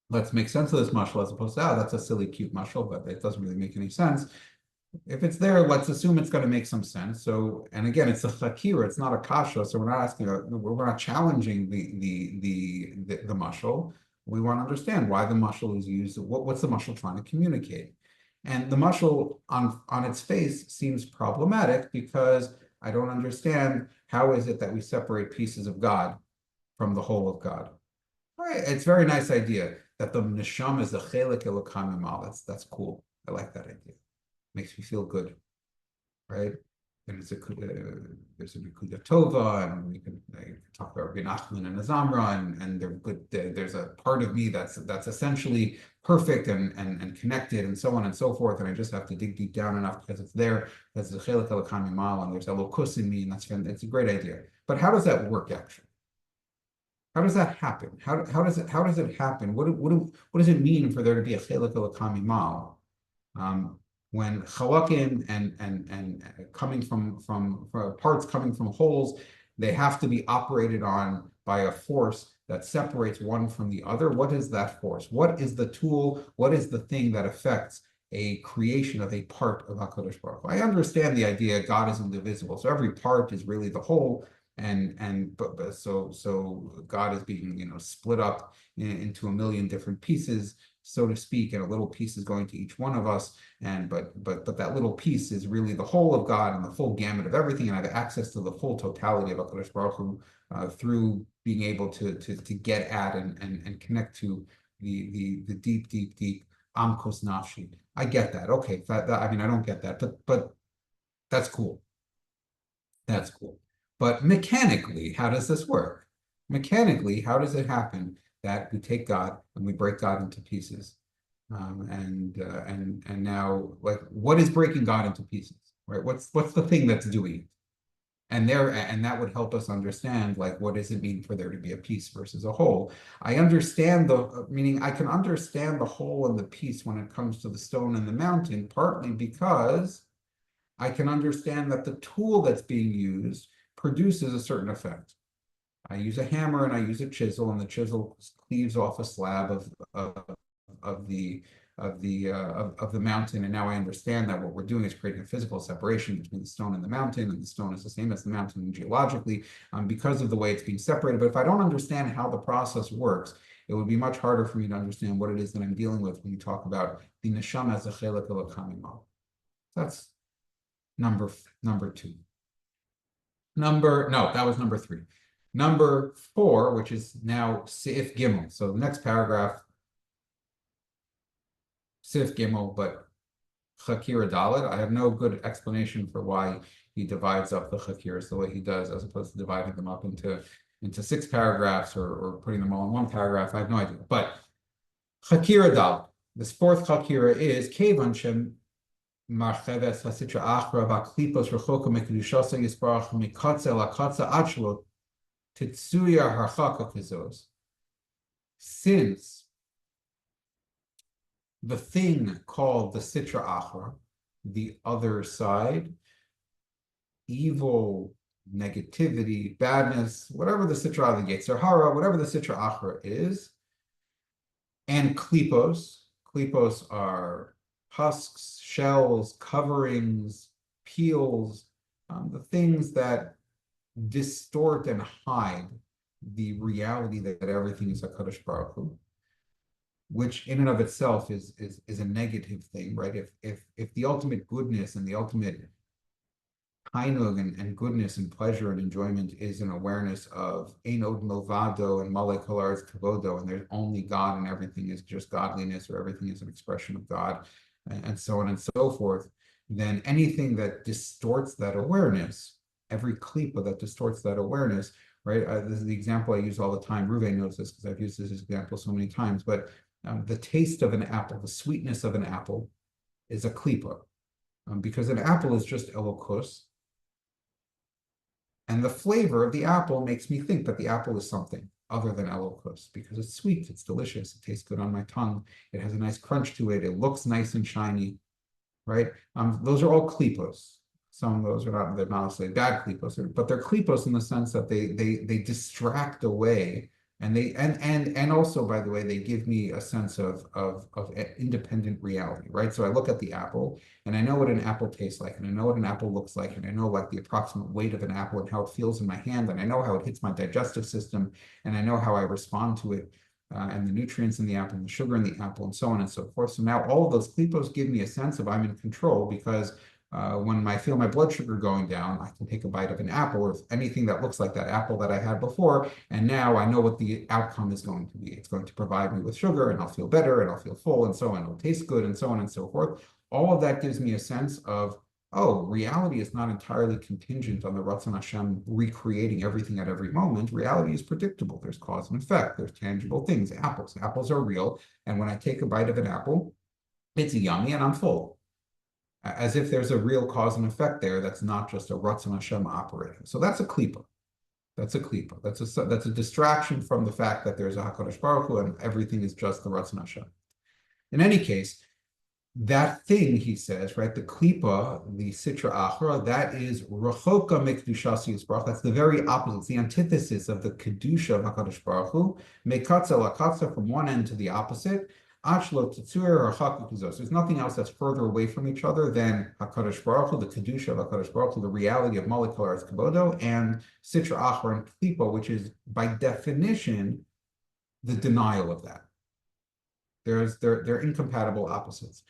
[SPEAKER 1] Let's make sense of this mashal as opposed to, that's a silly, cute mashal, but it doesn't really make any sense. If it's there, let's assume it's going to make some sense. So, and again, it's a chakira, it's not a kasha. So we're not asking, we're not challenging the mashal. We want to understand why the mashal is used. What's the mashal trying to communicate? And the mashal on its face seems problematic because I don't understand how is it that we separate pieces of God from the whole of God. All right, it's a very nice idea that the neshama is a chelek elokam imal. That's cool. I like that idea. Makes me feel good, right? And there's a Nekuda Tova, and we can talk about Rabbi Nachman and Azamra, and they're good. There's a part of me that's essentially perfect and connected, and so on and so forth. And I just have to dig deep down enough because it's there. There's the Chelek Elokam Imal, and there's Elokus in me, and it's a great idea. But how does that work actually? How does that happen? How does it happen? What does it mean for there to be a Chelek Elokam Imal? When chalakim and coming from parts coming from holes, they have to be operated on by a force that separates one from the other. What is that force? What is the tool? What is the thing that affects a creation of a part of HaKadosh Baruch Hu? I understand the idea God is indivisible, so every part is really the whole, but so God is being split up into a million different pieces, so to speak, and a little piece is going to each one of us, but that little piece is really the whole of God and the full gamut of everything, and I have access to the full totality of HaKadosh Baruch Hu through being able to get at and connect to the deep Amkos Nafshi. I get that. Okay, I mean, I don't get that, but that's cool. That's cool. But mechanically, how does this work? Mechanically, how does it happen that we take God and we break God into pieces? And now, like, what is breaking God into pieces? Right? What's the thing that's doing it? And that would help us understand, like, what does it mean for there to be a piece versus a whole? I understand meaning I can understand the whole and the piece when it comes to the stone and the mountain, partly because I can understand that the tool that's being used produces a certain effect. I use a hammer and I use a chisel, and the chisel cleaves off a slab of the of the mountain. And now I understand that what we're doing is creating a physical separation between the stone and the mountain, and the stone is the same as the mountain geologically, because of the way it's being separated. But if I don't understand how the process works, it would be much harder for me to understand what it is that I'm dealing with when you talk about the neshama as a chelik elokam. That's number two. No, that was number three. Number four, which is now Sif Gimel. So the next paragraph, Sif Gimel, but Chakira Dalet. I have no good explanation for why he divides up the Chakiras the way he does, as opposed to dividing them up into 6 paragraphs or putting them all in 1 paragraph. I have no idea. But Chakira Dalet. This fourth Chakira is Kevan Shem Marcheves Hasitra Achra Vaklipos Rechoka Mekudushasa Yisparach Mikatza Lakatza Achlo Titsuya Harchaka Kizos. Since the thing called the Sitra Achra, the other side, evil, negativity, badness, whatever the Sitra, the Yetzer Hara, whatever the Sitra Achra is, and Klipos. Klipos are husks, shells, coverings, peels, the things that distort and hide the reality that everything is HaKadosh Baruch Hu, which in and of itself is a negative thing, right? If the ultimate goodness and the ultimate tainug and goodness and pleasure and enjoyment is an awareness of Ein Od Milvado and Malei Kol Haaretz Kavodo, and there's only God and everything is just godliness, or everything is an expression of God, and so on and so forth, then anything that distorts that awareness, every klipa that distorts that awareness, right? This is the example I use all the time. Ruve knows this because I've used this example so many times, but the taste of an apple, the sweetness of an apple is a klipa, because an apple is just elokus, and the flavor of the apple makes me think that the apple is something other than elokus, because it's sweet, it's delicious, it tastes good on my tongue, it has a nice crunch to it, it looks nice and shiny, right? Those are all klipos. Some of those are not, they're not necessarily bad klipos, but they're klipos in the sense that they distract away, and also, by the way, they give me a sense of independent reality, right? So I look at the apple and I know what an apple tastes like, and I know what an apple looks like, and I know like the approximate weight of an apple and how it feels in my hand, and I know how it hits my digestive system, and I know how I respond to it, and the nutrients in the apple and the sugar in the apple and so on and so forth. So now all of those klipos give me a sense of I'm in control, because when I feel my blood sugar going down, I can take a bite of an apple or anything that looks like that apple that I had before, and now I know what the outcome is going to be. It's going to provide me with sugar, and I'll feel better, and I'll feel full, and so on. It'll taste good, and so on and so forth. All of that gives me a sense of, oh, reality is not entirely contingent on the Ratzon Hashem recreating everything at every moment. Reality is predictable. There's cause and effect. There's tangible things. Apples. Apples are real, and when I take a bite of an apple, it's yummy, and I'm full. As if there's a real cause and effect there that's not just a Ratzon Hashem operating. So that's a klipa. That's a klipa. That's a distraction from the fact that there's a HaKadosh Baruch Hu and everything is just the Ratzon Hashem. In any case, that thing, he says, right, the klipa, the sitra achra, that is rechoka mekdushas yisbarach. That's the very opposite. It's the antithesis of the kedusha of HaKadosh Baruch Hu. Mekatza lakatza, from one end to the opposite. Achlo Tetsuer or Chakukuzos. There's nothing else that's further away from each other than HaKadosh Baruch Hu, the Kedusha of HaKadosh Baruch Hu, the reality of Malei Kol Haaretz Kabodo, and Sitra Achra and Klipa, which is by definition the denial of that. They're incompatible opposites.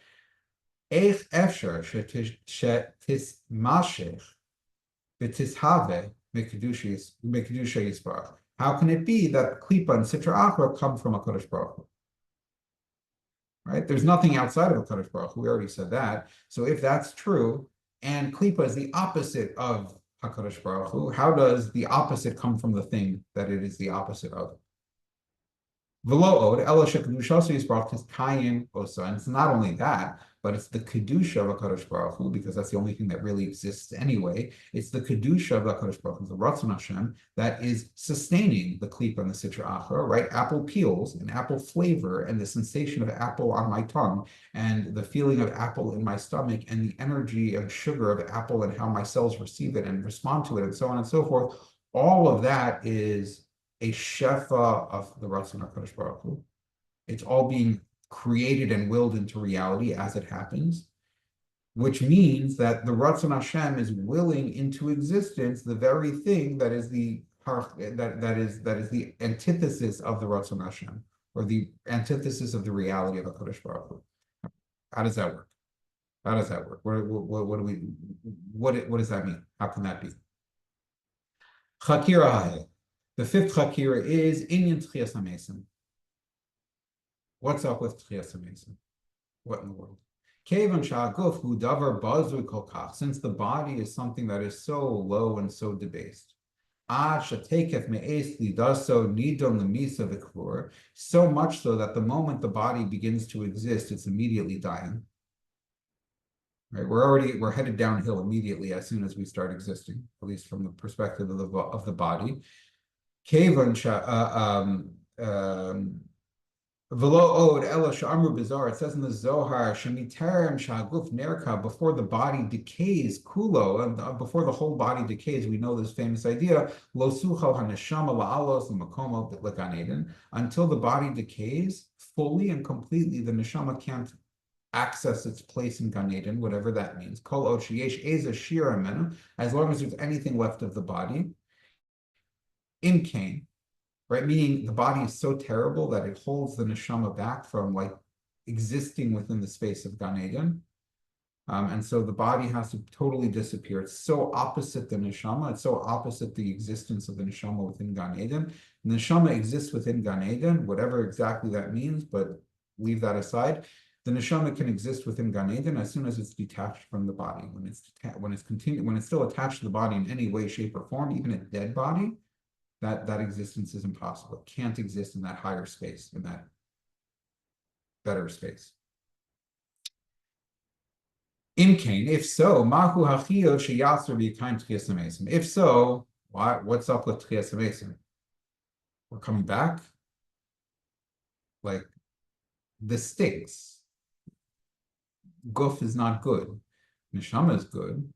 [SPEAKER 1] Eich efsher shetismashech v'tishave mekudusha yisbarach. How can it be that Klipa and Sitra Achra come from HaKadosh Baruch Hu? Right? There's nothing outside of HaKadosh Baruch Hu. We already said that. So if that's true, and Klipa is the opposite of HaKadosh Baruch Hu, how does the opposite come from the thing that it is the opposite of? V'lo od ela shekedushas yisbarach tiskayin osa. And it's not only that, but it's the Kedusha of HaKadosh Baruch Hu, because that's the only thing that really exists anyway. It's the Kedusha of HaKadosh Baruch Hu, the Ratzon Hashem, that is sustaining the Klipa and the Sitra Achra, right? Apple peels and apple flavor and the sensation of apple on my tongue and the feeling of apple in my stomach and the energy and sugar of apple and how my cells receive it and respond to it and so on and so forth. All of that is a shefa of the Ratzon HaKadosh Baruch Hu. It's all being created and willed into reality as it happens, which means that the Ratzon Hashem is willing into existence the very thing that is the the antithesis of the Ratzon Hashem, or the antithesis of the reality of HaKadosh Baruch Hu. How does that work? How does that work? What does that mean? How can that be? Chakira. The fifth chakira is inyan tchias hamesim. What's up with tchias hamesim? What in the world? Kevan sha'aguf hu davar bazui kol kach. Since the body is something that is so low and so debased. Ad shatekef me'es lidaso nidon lemisa v'klur. So much so that the moment the body begins to exist, it's immediately dying. Right? We're headed downhill immediately as soon as we start existing, at least from the perspective of the body. Kevan Velo od ela sha'amru bizarre. It says in the Zohar, shemiterem sha'aguf nerka, before the body decays, kulo, and before the whole body decays, we know this famous idea, lo suchal haneshama la'alos l'makomo l'gan eden, until the body decays fully and completely, the neshama can't access its place in Gan Eden, whatever that means. Kol od sheyesh eza shira menu, as long as there's anything left of the body. In Cain, right? Meaning the body is so terrible that it holds the neshama back from like existing within the space of Gan Eden. And so the body has to totally disappear. It's so opposite the neshama. It's so opposite the existence of the neshama within Gan Eden. The neshama exists within Gan Eden, whatever exactly that means, but leave that aside. The neshama can exist within Gan Eden as soon as it's detached from the body. When it's still attached to the body in any way, shape, or form, even a dead body, that existence is impossible. It can't exist in that higher space, in that better space. In Cain, if so, mahu hachiyot sheyatzer b'yitayim tchias hamesim. If so, what's up with tchias hamesim? We're coming back. Like, this stinks. Guf is not good. Neshama is good.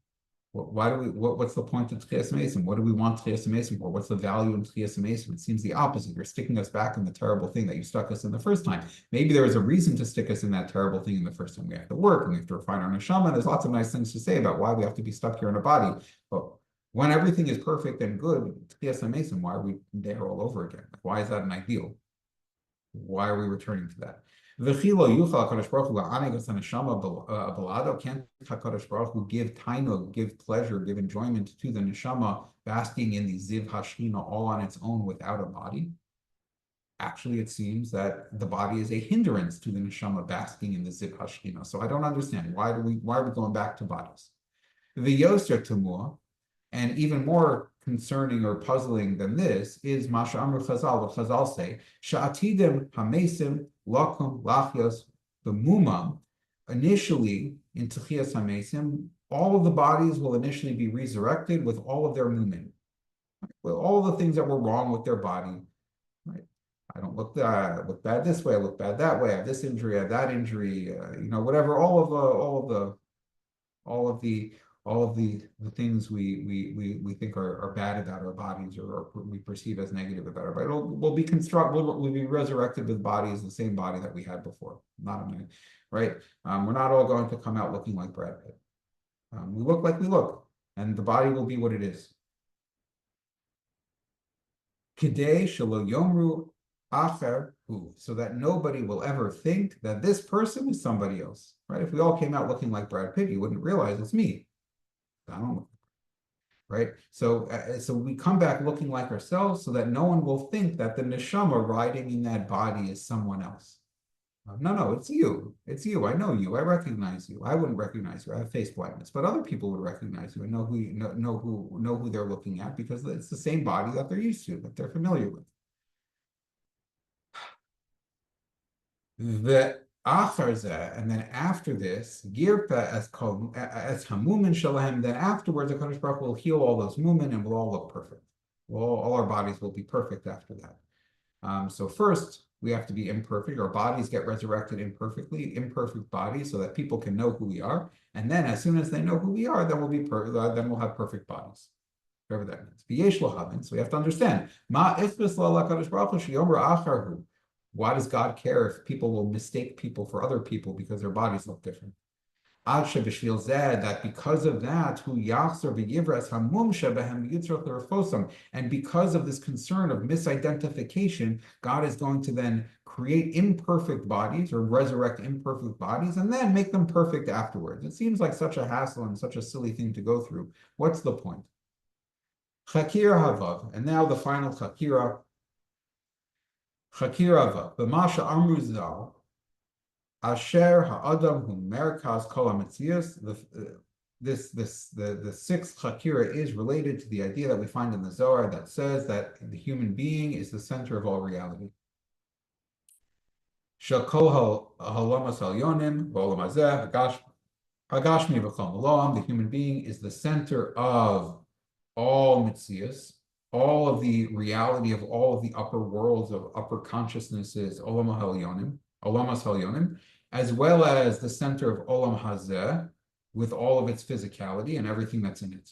[SPEAKER 1] What's the point of Tchias Hamesim? What do we want Tchias Hamesim for? What's the value in Tchias Hamesim? It seems the opposite. You're sticking us back in the terrible thing that you stuck us in the first time. Maybe there is a reason to stick us in that terrible thing in the first time. We have to work and we have to refine our neshama. There's lots of nice things to say about why we have to be stuck here in a body. But when everything is perfect and good, Tchias Hamesim, why are we there all over again? Why is that an ideal? Why are we returning to that? Can't HaKadosh Baruch Hu give tainug, give pleasure, give enjoyment to the neshama basking in the ziv hashchina all on its own without a body? Actually, it seems that the body is a hindrance to the neshama basking in the ziv hashchina. So I don't understand why are we going back to bodies? The yoser tamua, and even more concerning or puzzling than this is Masha Amru Chazal, what Chazal say, Sha'atidim hamesim lakum lachios b'mumam. Initially, in Tchias hamesim, all of the bodies will initially be resurrected with all of their mumin, with all the things that were wrong with their body. Right? I don't look bad this way, I look bad that way, I have this injury, I have that injury, whatever, all of the things we think are bad about our bodies or we perceive as negative about our body. We'll be resurrected with bodies, the same body that we had before. Right? We're not all going to come out looking like Brad Pitt. We look like we look, and the body will be what it is. Kidei shelo yomru acher hu, so that nobody will ever think that this person is somebody else. Right? If we all came out looking like Brad Pitt, you wouldn't realize it's me. I don't know. Right? So we come back looking like ourselves so that no one will think that the neshama riding in that body is someone else. No, it's you. It's you. I know you. I recognize you. I wouldn't recognize you. I have face blindness, but other people would recognize you and know who they're looking at because it's the same body that they're used to, that they're familiar with. And then after this, Girpa as Hamumin Shalem, then afterwards, the Kadosh Baruch will heal all those mumin and we'll all look perfect. All our bodies will be perfect after that. So first, we have to be imperfect. Our bodies get resurrected imperfectly, imperfect bodies, so that people can know who we are. And then, as soon as they know who we are, then then we'll have perfect bodies, whatever that means. So we have to understand. Why does God care if people will mistake people for other people because their bodies look different? That because of that, and because of this concern of misidentification, God is going to then create imperfect bodies or resurrect imperfect bodies and then make them perfect afterwards. It seems like such a hassle and such a silly thing to go through. What's the point? Chakira Havav, and now the final Chakira. Chakira Havav, B'masha Amru Zal, Asher Ha'adam Hu Merkaz Kol HaMetzias. The sixth Chakira is related to the idea that we find in the Zohar that says that the human being is the center of all reality. Shel Kol Ha'olamas Ha'yonim V'olam Hazeh Hagashmi V'chol Malom. The human being is the center of all Metzias, all of the reality of all of the upper worlds of upper consciousnesses, Olam HaElyonim, Olamas HaElyonim, as well as the center of Olam Hazeh, with all of its physicality and everything that's in it.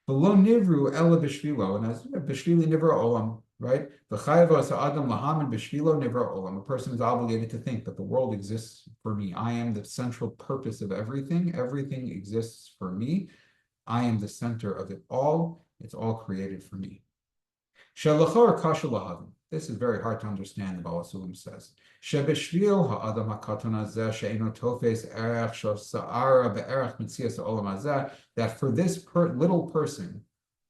[SPEAKER 1] Below Nivru Ela B'Shvilo, and as B'Shvili Nivra Olam, right? V'chayva Sa'adam Lahaman B'Shvilo Nivra Olam. A person is obligated to think that the world exists for me. I am the central purpose of everything. Everything exists for me. I am the center of it all. It's all created for me. This is very hard to understand, the Baal HaSulam says. That for this little person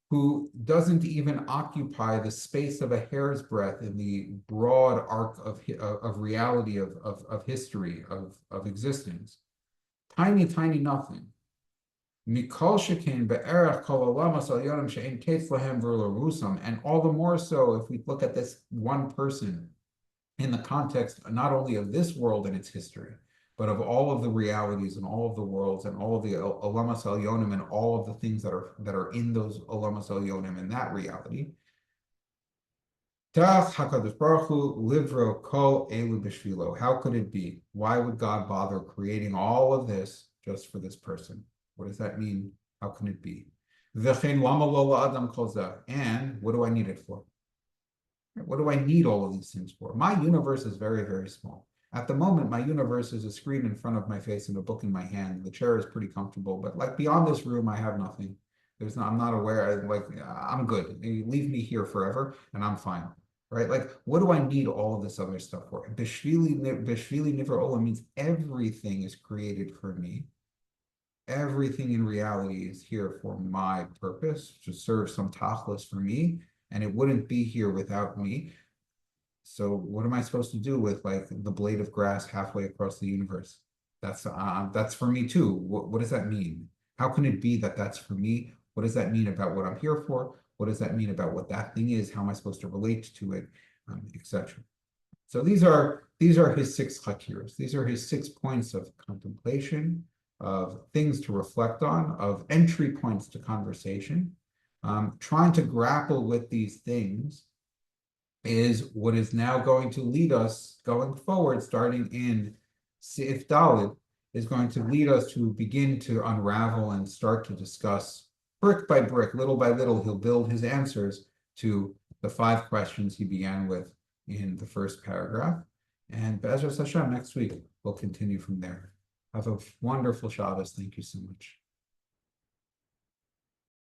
[SPEAKER 1] who doesn't even occupy the space of a hair's breadth in the broad arc of reality, of history, of existence, tiny nothing. And all the more so if we look at this one person in the context not only of this world and its history, but of all of the realities and all of the worlds and all of the olamas elyonim and all of the things that are in those olamas elyonim in that reality. How could it be? Why would God bother creating all of this just for this person? What does that mean? How can it be? And what do I need it for? What do I need all of these things for? My universe is very, very small. At the moment, my universe is a screen in front of my face and a book in my hand. The chair is pretty comfortable, but like beyond this room, I have nothing. I'm not aware, I'm good. Leave me here forever and I'm fine. Right? Like, what do I need all of this other stuff for? Beshvili Nivra Olam means everything is created for me. Everything in reality is here for my purpose, to serve some tachlis for me, and it wouldn't be here without me. So what am I supposed to do with like the blade of grass halfway across the universe? That's for me too. What does that mean? How can it be that that's for me? What does that mean about what I'm here for? What does that mean about what that thing is? How am I supposed to relate to it, etc. So these are his six chakiras. These are his 6 points of contemplation, of things to reflect on, of entry points to conversation. Trying to grapple with these things is what is now going to lead us going forward, starting in Sif Dalid, is going to lead us to begin to unravel and start to discuss brick by brick, little by little. He'll build his answers to the 5 questions he began with in the first paragraph. And Be'ezras Hashem, next week, we'll continue from there. Have a wonderful Shabbos. Thank you so much.